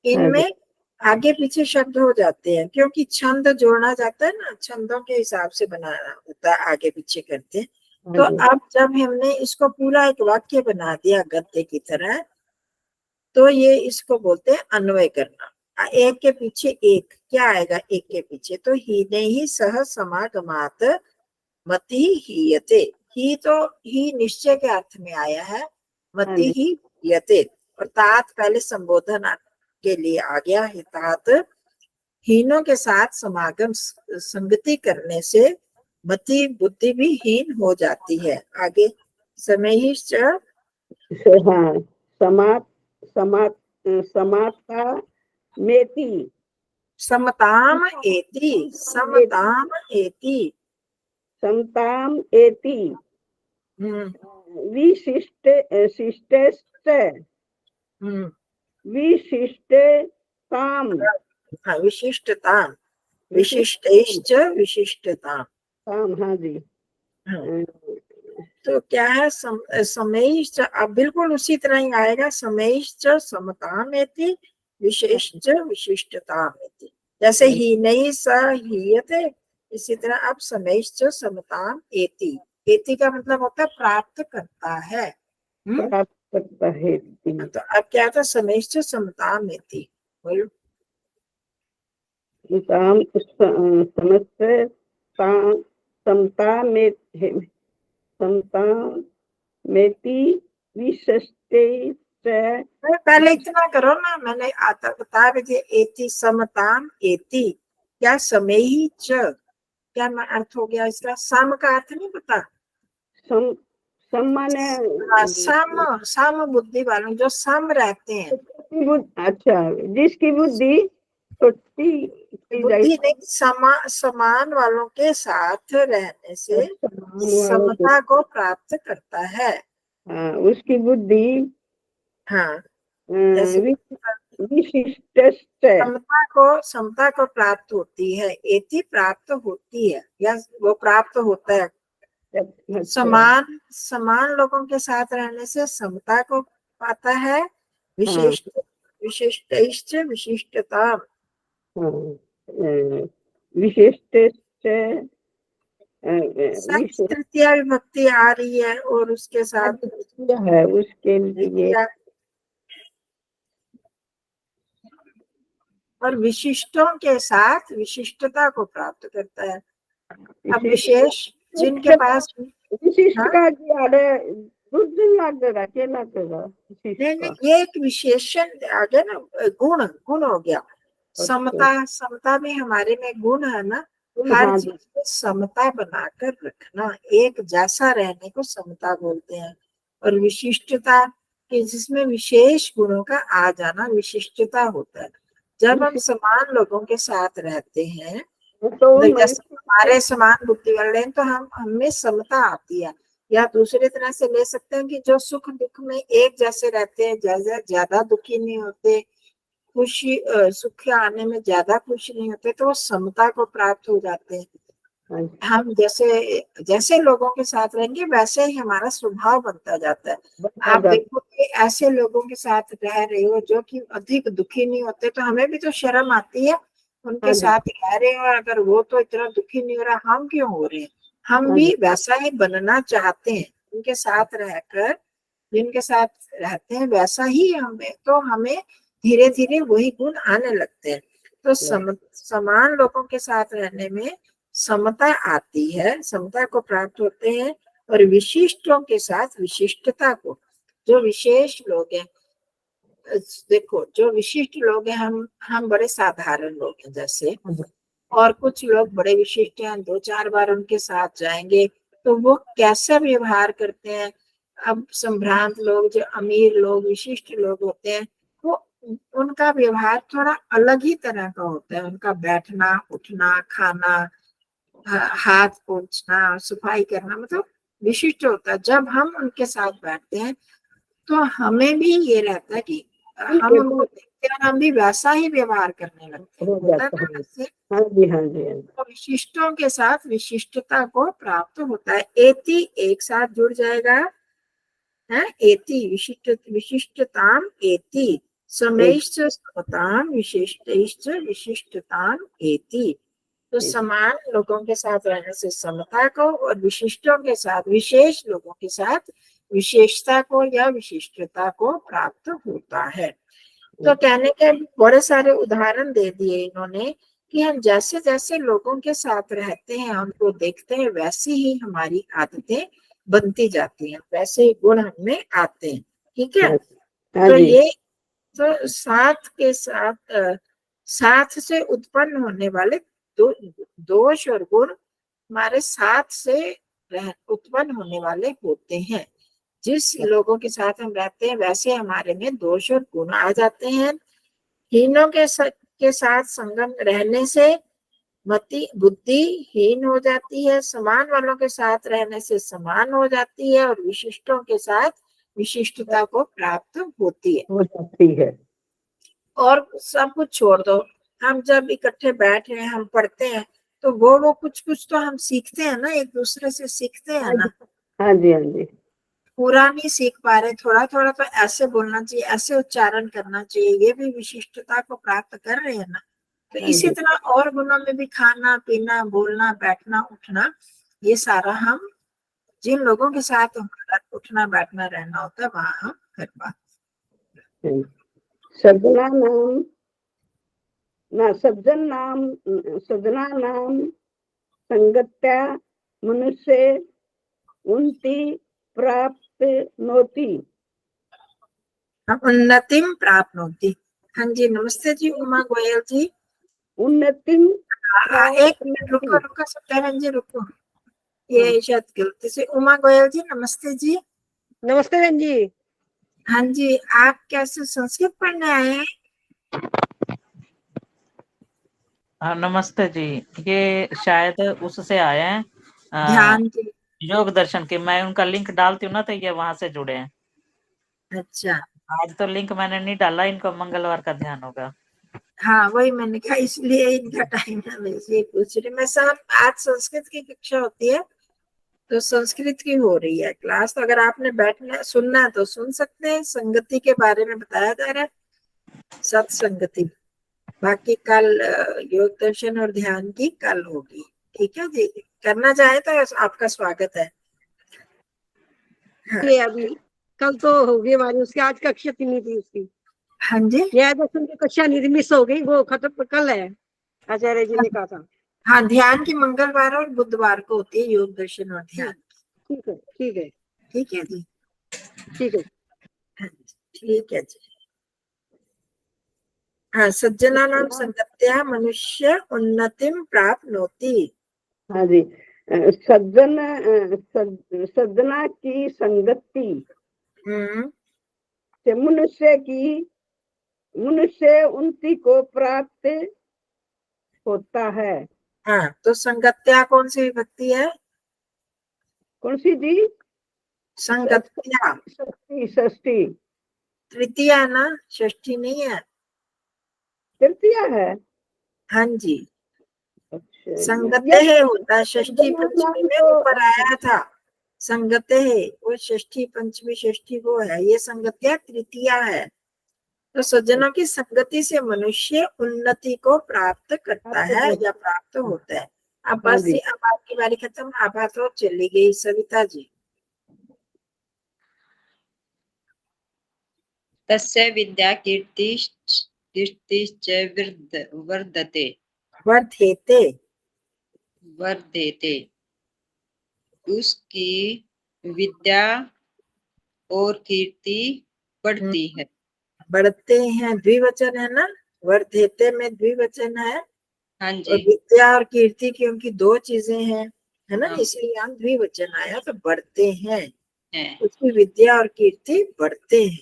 इनमें आगे पीछे शब्द हो जाते हैं क्योंकि छंद जोड़ना जाता है ना, छंदों के हिसाब से बनाना होता है, आगे पीछे करते हैं। तो अब जब हमने इसको पूरा एक वाक्य बना दिया गद्य की तरह, तो ये इसको बोलते हैं अन्वय करना। एक के पीछे एक क्या आएगा? एक के पीछे तो हीने ही सह समागमात् मति हीयते। ही तो ही निश्चय के अर्थ में आया है, मति ही हीयते। और तात पहले संबोधन के लिए आ गया है। तात हीनों के साथ समागम संगति करने से मति बुद्धि भी हीन हो जाती है। आगे समय ही हाँ, समात समात समाता मेति समताम एति, समताम एति। समताम एति विशिष्ट शिष्टश्च विशिष्टताम। हाँ, विशिष्टता, विशिष्टैश्च विशिष्टता। हाँ जी। तो क्या है? समैश्च, अब बिल्कुल उसी तरह ही आएगा। समैश्च समतामेति विशेषच विशिष्टतामेति। जैसे ही नहीं स हीयते, इसी तरह अब समैश्च समताम एति। एति का मतलब होता है प्राप्त करता है। प्राप्त करता है। तो अब क्या था? समैश्च समतामेति। बोलो। समता में पहले इतना करो ना, मैंने आता बता दिया। एति समताम एति, क्या समय ही च, क्या अर्थ हो गया इसका? सम का अर्थ नहीं पता? सम बुद्धि वालों, जो सम रहते हैं। अच्छा, जिसकी बुद्धि छोटी बुद्धि नहीं, समान वालों के साथ रहने से समता को प्राप्त करता है। हाँ, उसकी बुद्धि हाँ, विशिष्ट समता को प्राप्त होती है। एति प्राप्त होती है या वो प्राप्त होता है। समान लोगों के साथ रहने से समता को पाता है। विशिष्टैश्च विशिष्टता। विशिष्ट तृतीया विभक्ति आ रही है और उसके साथ है, उसके लिए और विशिष्टों के साथ विशिष्टता को प्राप्त करता है। अब विशेष जिनके पास विशिष्ट हाँ? का नहीं, ये एक विशेषण आ गया ना, गुण हो गया। समता में हमारे में गुण है ना, हर चीज में समता बनाकर रखना, एक जैसा रहने को समता बोलते हैं। और विशिष्टता के जिसमें विशेष गुणों का आ जाना विशिष्टता होता है। जब हम समान लोगों के साथ रहते हैं, तो जैसे हमारे समान बुद्धि वाले हैं, तो हमें समता आती है। या दूसरी तरह से ले सकते हैं कि जो सुख दुख में एक जैसे रहते हैं, ज्यादा दुखी नहीं होते, खुशी सुख आने में ज्यादा खुश नहीं होते, तो वो समता को प्राप्त हो जाते हैं। हम जैसे लोगों के साथ रहेंगे वैसे ही हमारा स्वभाव बनता जाता है। आप देखो कि ऐसे लोगों के साथ रह रहे हो जो कि अधिक दुखी नहीं होते, तो हमें भी तो शर्म आती है उनके साथ रह रहे हो। अगर वो तो इतना दुखी नहीं हो रहा, हम क्यों हो रहे हैं? हम भी वैसा ही बनना चाहते हैं, उनके साथ रहकर जिनके साथ रहते हैं वैसा ही हमें धीरे धीरे वही गुण आने लगते हैं। तो समान लोगों के साथ रहने में समता आती है, समता को प्राप्त होते हैं। और विशिष्टों के साथ विशिष्टता को, जो विशेष लोग हैं, देखो जो विशिष्ट लोग हैं, हम बड़े साधारण लोग हैं जैसे, और कुछ लोग बड़े विशिष्ट हैं, 2-4 बार उनके साथ जाएंगे तो वो कैसा व्यवहार करते हैं। अब संभ्रांत लोग, जो अमीर लोग, विशिष्ट लोग होते हैं, वो उनका व्यवहार थोड़ा अलग ही तरह का होता है। उनका बैठना, उठना, खाना, हाथ पोंछना, सफाई करना, मतलब विशिष्ट होता है। जब हम उनके साथ बैठते हैं तो हमें भी ये रहता है कि हम उनको देखते हैं और हम भी वैसा ही व्यवहार करने लगते हैं। हो होता है जाता ना है। वैसे। हाँ जी, हाँ जी, हाँ जी। तो विशिष्टों के साथ विशिष्टता को प्राप्त होता है। एति एक साथ जुड़ जाएगा है, एति विशिष्ट, विशिष्टताम एति, समैश्च समताम विशिष्टैश्च विशिष्टताम एति। तो समान लोगों के साथ रहने से समता को, और विशिष्टों के साथ, विशेष लोगों के साथ विशेषता को या विशिष्टता को प्राप्त होता है। तो कहने के बड़े सारे उदाहरण दे दिए इन्होंने कि हम जैसे जैसे लोगों के साथ रहते हैं, उनको देखते हैं, वैसी ही हमारी आदतें बनती जाती हैं, वैसे ही गुण हमें आते हैं। ठीक है। हाँ तो जी, ये तो साथ के साथ साथ से उत्पन्न होने वाले दोष और गुण हमारे साथ से उत्पन्न होने वाले होते हैं। जिस लोगों के साथ हम रहते हैं वैसे हमारे में दोष और गुण आ जाते हैं। हीनों के साथ संगम रहने से मति बुद्धि हीन हो जाती है, समान वालों के साथ रहने से समान हो जाती है, और विशिष्टों के साथ विशिष्टता को प्राप्त होती है। हो जाती है। और सब कुछ छोड़ दो, हम जब इकट्ठे बैठ रहे हैं, हम पढ़ते हैं, तो वो कुछ कुछ तो हम सीखते हैं ना, एक दूसरे से सीखते हैं ना। हाँ जी, हाँ जी। पूरा नहीं सीख पा रहे, थोड़ा थोड़ा तो ऐसे बोलना चाहिए, ऐसे उच्चारण करना चाहिए, ये भी विशिष्टता को प्राप्त कर रहे हैं ना। तो हाँ इसी जी, तरह और गुणों में भी खाना पीना, बोलना, बैठना, उठना, ये सारा हम जिन लोगों के साथ हमारा उठना बैठना रहना होता है वहां हम कर पाते। हाँ। सज्जना नाम ना सज्जन नाम सज्जना नाम संगत्या मनुष्य उन्नति प्राप्त नोति। उन्नतिम प्राप्त होती। हाँ जी, नमस्ते जी उमा गोयल जी। उन्नति एक मिनट रुको रुको सत्यानंद जी रुको, ये शायद गलती से। उमा गोयल जी नमस्ते जी। नमस्ते बहन जी। हाँ जी, आप कैसे संस्कृत पढ़ने आए हैं? हाँ नमस्ते जी, ये शायद उससे आए हैं ध्यान के। योग दर्शन के। मैं उनका लिंक डालती हूँ ना, तो ये वहां से जुड़े हैं। अच्छा, आज तो लिंक मैंने नहीं डाला, इनको मंगलवार का ध्यान होगा। हाँ वही मैंने कहा, इसलिए इनका टाइम है, वैसे ही पूछ रही मैं। सब आज संस्कृत की कक्षा होती है, तो संस्कृत की हो रही है क्लास। तो अगर आपने बैठना सुनना है तो सुन सकते हैं। संगति के बारे में बताया जा रहा है, सत्संगति। बाकी कल योग दर्शन और ध्यान की कल होगी। ठीक है जी, करना चाहे तो आपका स्वागत है। हाँ, ये अभी कल तो हो गई हमारी, उसकी आज कक्षा नहीं थी उसकी। हाँ जी, न्याय दर्शन की कक्षा नहीं मिस हो गई, वो खत्म कल है, आचार्य जी ने कहा था। हाँ ध्यान की मंगलवार और बुधवार को होती है, योग दर्शन और ध्यान। ठीक है, ठीक है, ठीक है जी, ठीक है। हाँ जी, ठीक है जी। हाँ, सज्जना नाम संगत्या मनुष्य उन्नतिम प्राप्नोति। हाँ जी। सज्जन सज्जना की संगति से मनुष्य उन्नति को प्राप्त होता है। हाँ, तो संगत्या कौन सी विभक्ति है? कौन सी जी? संगत्या षष्ठी, षष्ठी। तृतीय है ना, षष्ठी नहीं है। तृतीया है। हाँ जी, अच्छा, संगते है होता है, षष्ठी पंचमी में ऊपर आया था। संगते है वो षष्ठी पंचमी, षष्ठी वो है, ये संगत्या तृतीया है। तो सज्जनों की संगति से मनुष्य उन्नति को प्राप्त करता है या प्राप्त होता है। अब बस जी, अब आपकी बारी खत्म। आभा तो चली गई सविता जी। तस्य विद्या कीर्तिश्च वर्धते वर्धेते, वर्धेते। उसकी विद्या और कीर्ति बढ़ती है। बढ़ते हैं, द्विवचन है ना, वर्धेते में द्विवचन है। हाँ और जी, विद्या और कीर्ति क्योंकि दो चीजें हैं, है ना, हाँ, इसलिए यहाँ द्विवचन आया। तो बढ़ते हैं, है। उसकी विद्या और कीर्ति बढ़ते हैं।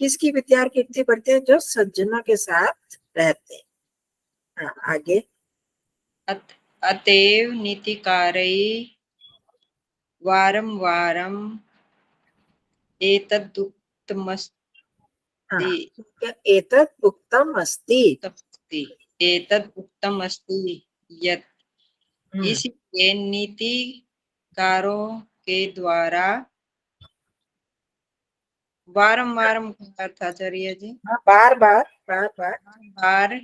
किसकी विद्या और कीर्ति बढ़ती है? जो सज्जनों के साथ रहते हैं। हाँ, आगे। अतएव नीतिकारै वारं वारं एतदुक्तमस्ति हाँ, एतत् उक्तम अस्ति। एतदुक्तमस्ति यत् इसलिए नीतिकारों के द्वारा वारं वारं का अर्थ आचार्य जी? हाँ, बार बार बार बार बार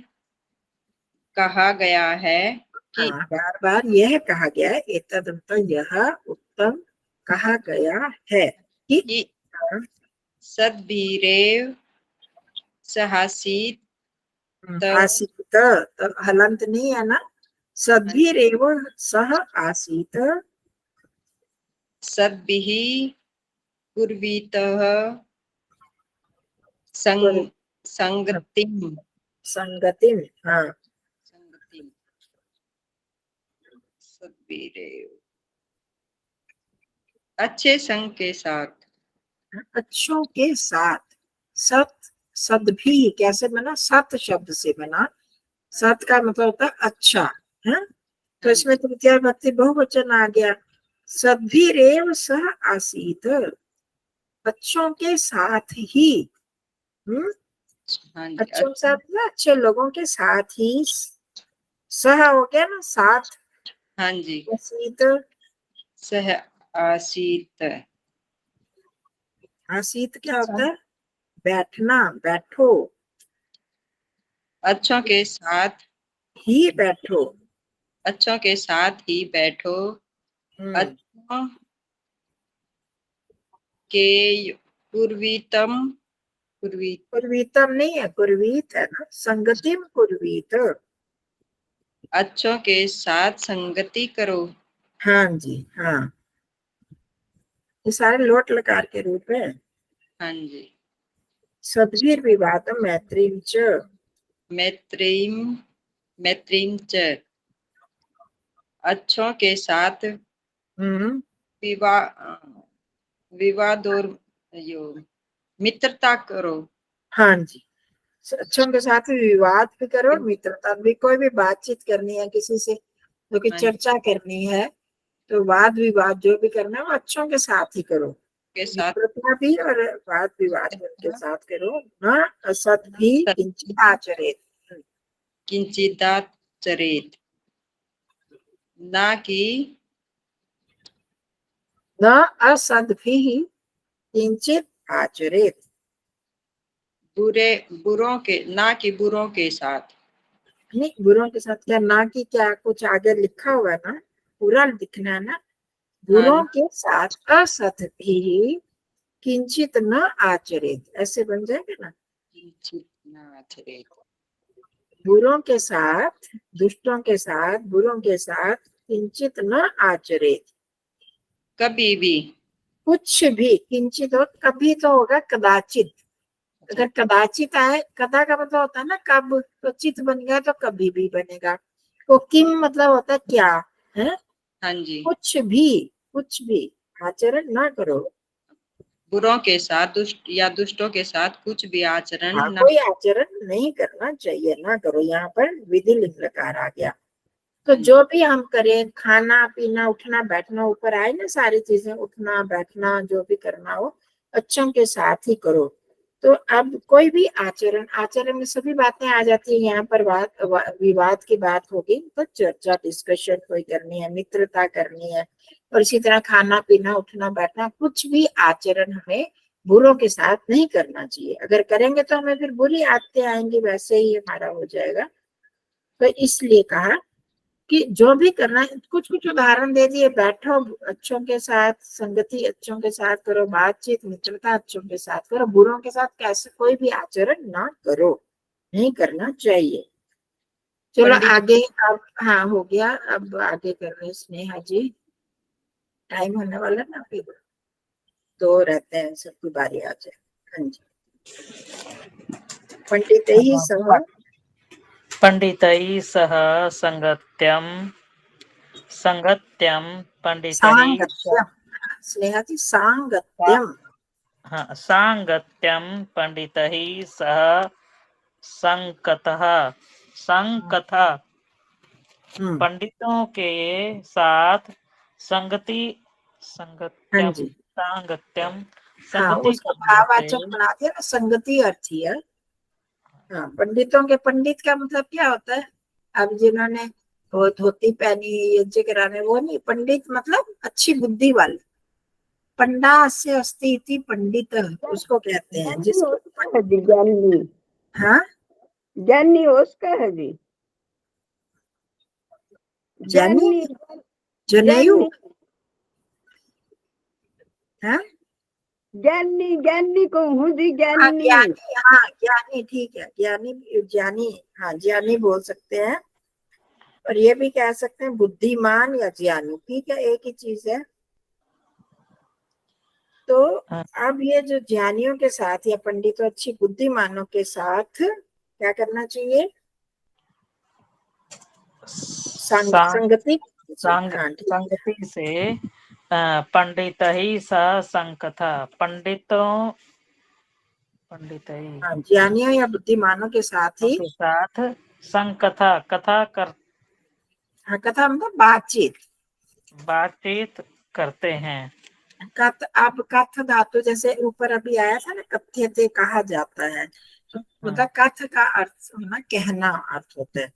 कहा गया है कि हाँ, बार बार यह कहा गया है, एतदंत यह उत्तम कहा गया है कि हाँ, सद्भिरेव सहासीत आसीत, तब हलंत नहीं है ना, सद्भिरेव सह आसीत, सद्भिः कुर्वीतः संगतिम संगतिम। हाँ, संगतिम सद्भिरेव अच्छे संग के साथ, अच्छों के साथ। सत सद्भि कैसे बना? सत शब्द से बना। सत का मतलब होता है अच्छा है, तो इसमें तृतीया विभक्ति बहुवचन आ गया। सद्भिरेव सह आसीत, अच्छों के साथ ही। हाँ जी, अच्छों के साथ ना, अच्छे लोगों के साथ ही। सह हो गया ना, साथ। हाँ जी, आसीत, सह आसीत आसीत क्या होता है? बैठना, बैठो, अच्छों के साथ ही बैठो। अच्छों के साथ ही बैठो, अच्छों के पूर्वीतम कुर्वीतम नहीं है, कुर्वीत है ना, संगतिम कुर्वीत। अच्छों के साथ संगति करो। हाँ जी, हाँ, ये सारे लोट लकार के रूप है। हाँ जी, सद्भिर विवादम मैत्रीम च, मैत्रीम च अच्छों के साथ विवाद और मित्रता करो। हाँ जी, अच्छों के साथ विवाद भी करो, मित्रता भी। कोई भी बातचीत करनी है किसी से, जो कि चर्चा करनी है, तो वाद विवाद जो भी करना है वो अच्छों के साथ ही करो। के साथ मित्रता भी और वाद विवाद के साथ करो। न असत भी किंचित आचरेत, किंचिदाचरेत, ना कि न असद भी किंचित आचरेत, बुरों के, ना कि बुरों के साथ। नहीं, बुरों के साथ क्या? ना कि क्या कुछ आगे लिखा हुआ है ना, पूरा लिखना है ना। बुरों के साथ असत भी किंचित न आचरेत, ऐसे बन जाएगा ना। किंचिदाचरेत, बुरों के साथ, दुष्टों के साथ, बुरों के साथ किंचित न आचरेत, कभी भी, कुछ भी। किंचित हो कभी तो होगा कदाचित। अगर कदाचित आए, कदा का मतलब होता है ना कब, तो चित बन गया तो कभी भी बनेगा। तो किम मतलब होता है क्या है? हाँ जी, कुछ भी आचरण ना करो। बुरों के साथ दुष्टों के साथ कुछ भी आचरण हाँ, ना। कोई आचरण नहीं करना चाहिए, ना करो। यहाँ पर विधि लिंग लकार आ गया। तो जो भी हम करें, खाना पीना उठना बैठना, ऊपर आए ना सारी चीजें, उठना बैठना जो भी करना हो अच्छों के साथ ही करो। तो अब कोई भी आचरण में सभी बातें आ जाती है। यहाँ पर विवाद की बात होगी तो चर्चा डिस्कशन कोई करनी है, मित्रता करनी है, और इसी तरह खाना पीना उठना बैठना, कुछ भी आचरण हमें बुरों के साथ नहीं करना चाहिए। अगर करेंगे तो हमें फिर बुरी आदतें आएंगी, वैसे ही हमारा हो जाएगा। तो इसलिए कहा कि जो भी करना है, कुछ कुछ उदाहरण दे दिए। बैठो अच्छों के साथ, संगति अच्छों के साथ करो, बातचीत मित्रता अच्छों के साथ करो, बुरों के साथ कैसे कोई भी आचरण ना करो, नहीं करना चाहिए। चलो आगे। अब हाँ, हो गया। अब आगे कर रहे हैं स्नेहा जी, टाइम होने वाला ना, फिर तो रहते हैं सबकी बारी आ जाए। हाँ जी, पंडित ही सह पंडितैः सह संगत्यं पंडितैः सांगत्यम, स्नेहा जी सांगत्यम। हाँ, सांगत्यम पंडितैः सह संकतः। संकथा, पंडितों के साथ संगति, हाँ संगत्यम, जी, सांगत्यम, हाँ संगति उसका करने से। भाववाचक बना दिया ना, संगति अर्थ ही है। हाँ, पंडितों के, पंडित का मतलब क्या होता है? अब जिन्होंने वो धोती पहनी यज्ञ कराने, वो नहीं, पंडित मतलब अच्छी बुद्धि वाले। पंडा से अस्ति इति पंडित उसको कहते हैं, ज्ञानी जिसको उसका है जी, ज्ञानी। हाँ, ज्ञानी उसका है जी, ज्ञानी, ज्ञानी। जनेयू, ज्ञानी, हाँ ज्ञानी, ज्ञानी को हूँ जी, हाँ ज्ञानी। ज्ञानी, हाँ ज्ञानी, ठीक है, ज्ञानी, ज्ञानी, हाँ ज्ञानी बोल सकते हैं। और ये भी कह सकते हैं बुद्धिमान या ज्ञानी, ठीक है, एक ही चीज है। तो हाँ, अब ये जो ज्ञानियों के साथ या पंडितों, अच्छी बुद्धिमानों के साथ क्या करना चाहिए? सांग, संगति। सांग, हाँ ठीक है। संगति से पंडित ही सह संकथा, पंडितों, पंडित ही हाँ, ज्ञानियों या बुद्धिमानों के साथ ही, के साथ संकथा, कथा कर, हाँ कथा मतलब बातचीत। बातचीत करते हैं। कथ, अब कथ धातु जैसे ऊपर अभी आया था ना, कथ्यते कहा जाता है, तो मतलब कथ का अर्थ होना कहना अर्थ होता है।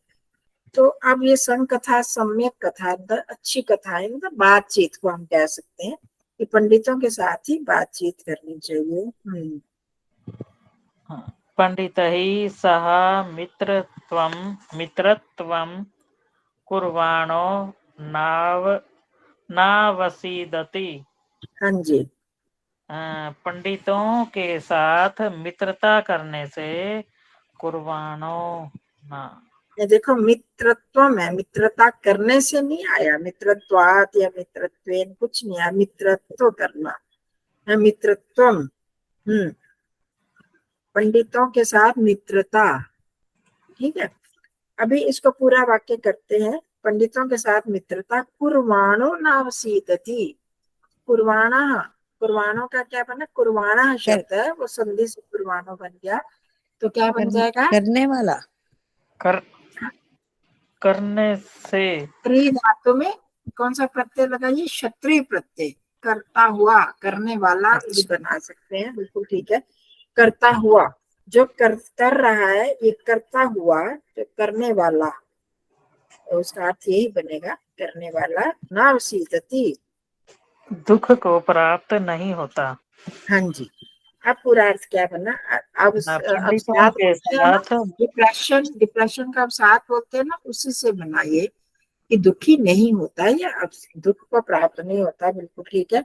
तो अब ये संग कथा, सम्यक कथा, अच्छी कथा है, मतलब बातचीत को हम कह सकते हैं कि पंडितों के साथ ही बातचीत करनी चाहिए। पंडित ही सह मित्रत्वम, मित्रत्वम कुर्वाणो नाव, नावसीदति। हाँ जी, पंडितों के साथ मित्रता करने से कुर्बानो ना, ये देखो मित्रत्व में मित्रता करने से नहीं आया, मित्रत्वात या मित्रत्वेन कुछ नहीं आया, मित्रत्व करना है, मित्रत्वम। पंडितों के साथ मित्रता, ठीक है। अभी इसको पूरा वाक्य करते हैं। पंडितों के साथ मित्रता कुर्वाणो नावसीदति। कुर्वाणा, कुर्वाणों का क्या बना? कुर्वाणा कर, शब्द है, वो संधि से कुर्वाणो बन गया, तो क्या बन जाएगा? करने वाला। कर, करने से। क्षत्रिय धातु में कौन सा प्रत्यय लगाइए? क्षत्रिय प्रत्यय, करता हुआ, करने वाला भी अच्छा, बना सकते हैं, बिल्कुल ठीक है। करता हुआ, जो कर रहा है, ये करता हुआ, जो करने वाला, तो उसका अर्थ यही बनेगा, करने वाला। नावसीदति, दुख को प्राप्त नहीं होता। हाँ जी। अब पूरा अर्थ क्या बना? अब अब पंडितों साथ के बोलते हैं ना, साथ। डिप्रेशन, डिप्रेशन का अब साथ बोलते हैं ना, उसी से बनाइए कि दुखी नहीं होता है या अब दुख को प्राप्त नहीं होता, बिल्कुल ठीक है।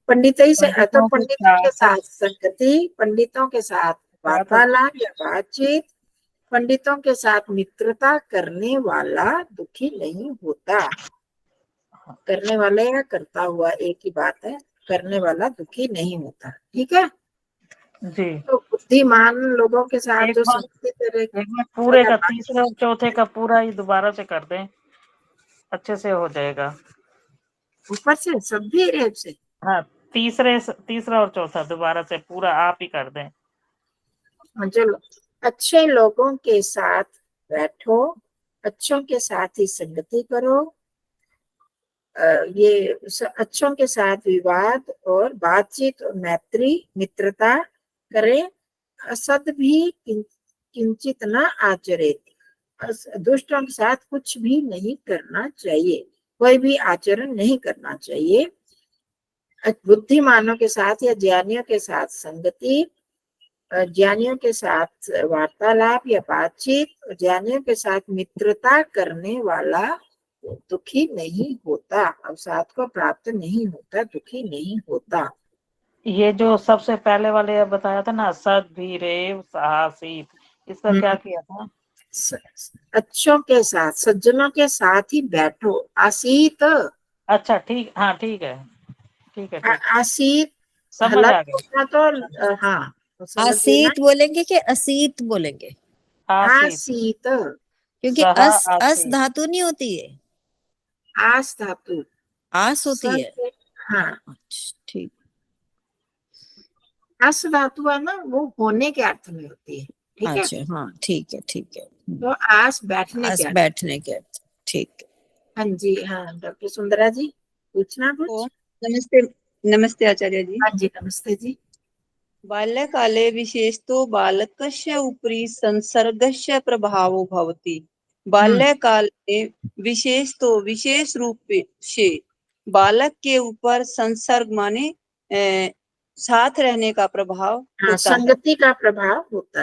पंडित से, तो पंडितों के पंडितों के साथ साथ संगति, पंडितों के साथ वार्तालाप या बातचीत, पंडितों के साथ मित्रता करने वाला दुखी नहीं होता। करने वाले या करता हुआ एक ही बात है, करने वाला दुखी नहीं होता, ठीक है। जी। तो बुद्धिमान लोगों के साथ एक जो बार, संगति करे, एक बार पूरे का तीसरे और चौथे का पूरा ही दोबारा से कर दें, अच्छे से हो जाएगा। ऊपर से सभी रेप से। हाँ, तीसरा और चौथा दोबारा से पूरा आप ही कर दें। चलो, अच्छे लोगों के साथ बैठो, अच्छों के साथ ही संगति करो, ये अच्छों के साथ विवाद और बातचीत और मैत्री, मित्रता करें। असद भी किंचित न आचरित, दुष्टों के साथ कुछ भी नहीं करना चाहिए, कोई भी आचरण नहीं करना चाहिए। बुद्धिमानों के साथ या ज्ञानियों के साथ संगति, ज्ञानियों के साथ वार्तालाप या बातचीत, ज्ञानियों के साथ मित्रता करने वाला दुखी नहीं होता, अवसाद को प्राप्त नहीं होता, दुखी नहीं होता। ये जो सबसे पहले वाले बताया था ना, सद्भिरेव साहसीत, इसका क्या किया था? अच्छों के साथ, सज्जनों के साथ ही बैठो। आसीत, अच्छा ठीक, हाँ ठीक है, ठीक है, ठीक, आसीत समझ हलत आ गया। होगा तो हाँ, तो समझ लेना। असीत बोलेंगे कि असीत बोलेंगे? आसीत, आसीत, क्योंकि सह अस आसीत, धातु नहीं होती है, आस धातु, आस होती है। हाँ, अच्छा, ठीक। अस धातु है ना, वो होने के अर्थ में होती है, ठीक है। अच्छा हाँ ठीक है ठीक है। तो आस बैठने के अर्थ। बैठने के अर्थ, ठीक है। हाँ जी, हाँ डॉक्टर सुंदरा जी पूछना कुछ। ओम नमस्ते। नमस्ते आचार्य जी। हाँ जी नमस्ते जी। बाल्यकाले विशेषतो बालकस्य उपरि संसर्गस्य प्रभावो भवति। बाल्यकाले विशेषतो विशेष रूप से बालक के ऊपर संसर्ग माने साथ रहने का प्रभाव हाँ, होता है। संगति का प्रभाव होता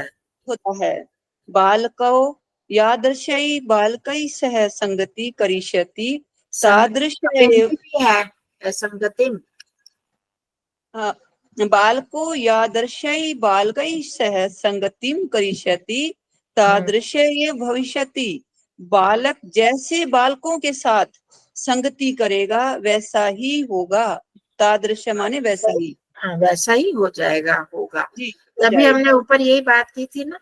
है। बालको यादृशै बालकै सह संगति करिष्यति तादृश संगति भी है संगति। बालको यादृशै बालकै सह संगतिं करिष्यति तादृशै भविष्यति। बालक जैसे बालकों के साथ संगति करेगा वैसा ही होगा। तादृश माने वैसा ही। हाँ वैसा ही हो जाएगा, होगा। जी तभी हमने ऊपर यही बात की थी ना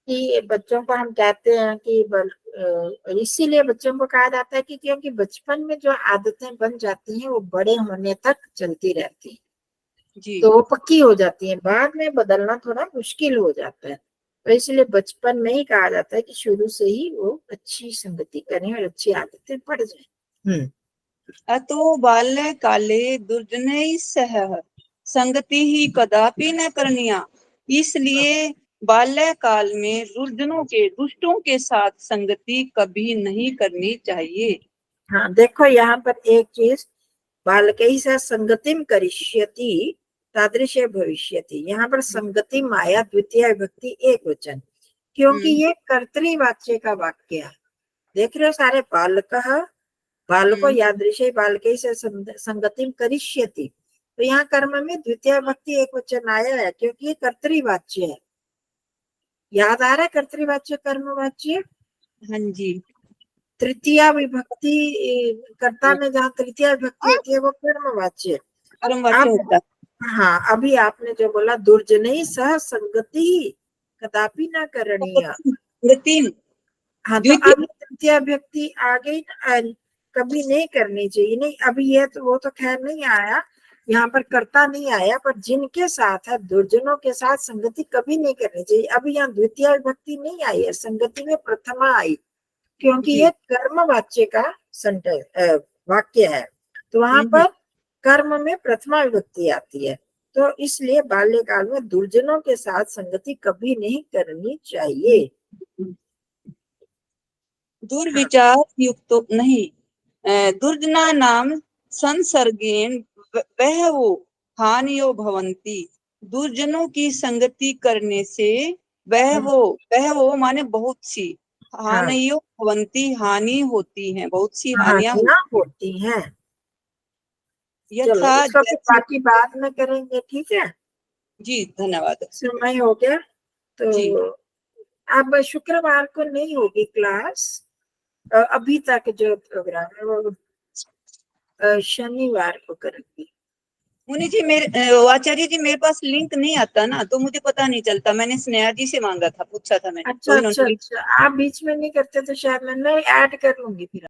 कि बच्चों को हम कहते हैं कि इसीलिए बच्चों को कहा जाता है कि क्योंकि बचपन में जो आदतें बन जाती हैं वो बड़े होने तक चलती रहती हैं, जी तो वो पक्की हो जाती हैं, बाद में बदलना थोड़ा मुश्किल हो जाता है। तो इसलिए बचपन में ही कहा जाता है कि शुरू से ही वो अच्छी संगति करें और अच्छी आदतें पड़ जाए। अतो बाल्यकाले दुर्जनैः सह संगति ही कदापि न करनिया। इसलिए बाल्यकाल में दुष्टों के साथ संगति कभी नहीं करनी चाहिए। हाँ देखो यहाँ पर एक चीज, बालकैः सह संगतिम करिष्यति तादृशे भविष्यति, यहाँ पर संगति माया द्वितीय विभक्ति एक वचन, क्योंकि ये कर्तृवाच्य का वाक्य है। देख रहे हो सारे बालको यादृशे बालकैः सह संगतिम करिष्यति, तो यहाँ कर्म में द्वितीय विभक्ति एक वचन आया है क्योंकि ये कर्तृवाच्य है। याद आ रहा है कर्तृवाच्य कर्मवाच्य। हाँ जी। तृतीया विभक्ति कर्ता में जहाँ तृतीया विभक्ति होती है वो कर्मवाच्य। कर्मवाच्य होता है। हाँ अभी आपने जो बोला दुर्जनैः सह संगति कदापि न करणीय। हाँ तो अभी तृतीया विभक्ति आ गई, कभी नहीं करनी चाहिए। नहीं अभी ये तो वो तो खैर नहीं आया, यहाँ पर कर्ता नहीं आया, पर जिनके साथ है दुर्जनों के साथ संगति कभी नहीं करनी चाहिए। अभी यहाँ द्वितीय विभक्ति नहीं आई है, संगति में प्रथमा आई, क्योंकि ये कर्मवाच्य का वाक्य है, तो वहां पर कर्म में प्रथमा विभक्ति आती है। तो इसलिए बाल्यकाल में दुर्जनों के साथ संगति कभी नहीं करनी चाहिए। दुर्विचार युक्त नहीं। दुर्जना नाम संसर्गेण बहवो हानियो भवन्ति। दुर्जनों की संगति करने से बहवो माने बहुत सी, हानियो भवन्ति हानि होती है, बहुत सी हानियां होती हैं। यथा बाकी बाद में करेंगे, ठीक है जी। धन्यवाद। समय हो गया तो अब शुक्रवार को नहीं होगी क्लास, अभी तक जो प्रोग्राम है वो शनिवार को करेंगे। मुनि जी आचार्य जी मेरे पास लिंक नहीं आता ना, तो मुझे पता नहीं चलता। मैंने स्नेहा जी से मांगा था, पूछा था मैंने। अच्छा, आप बीच में नहीं करते तो शायद मैं ऐड कर लूंगी फिर।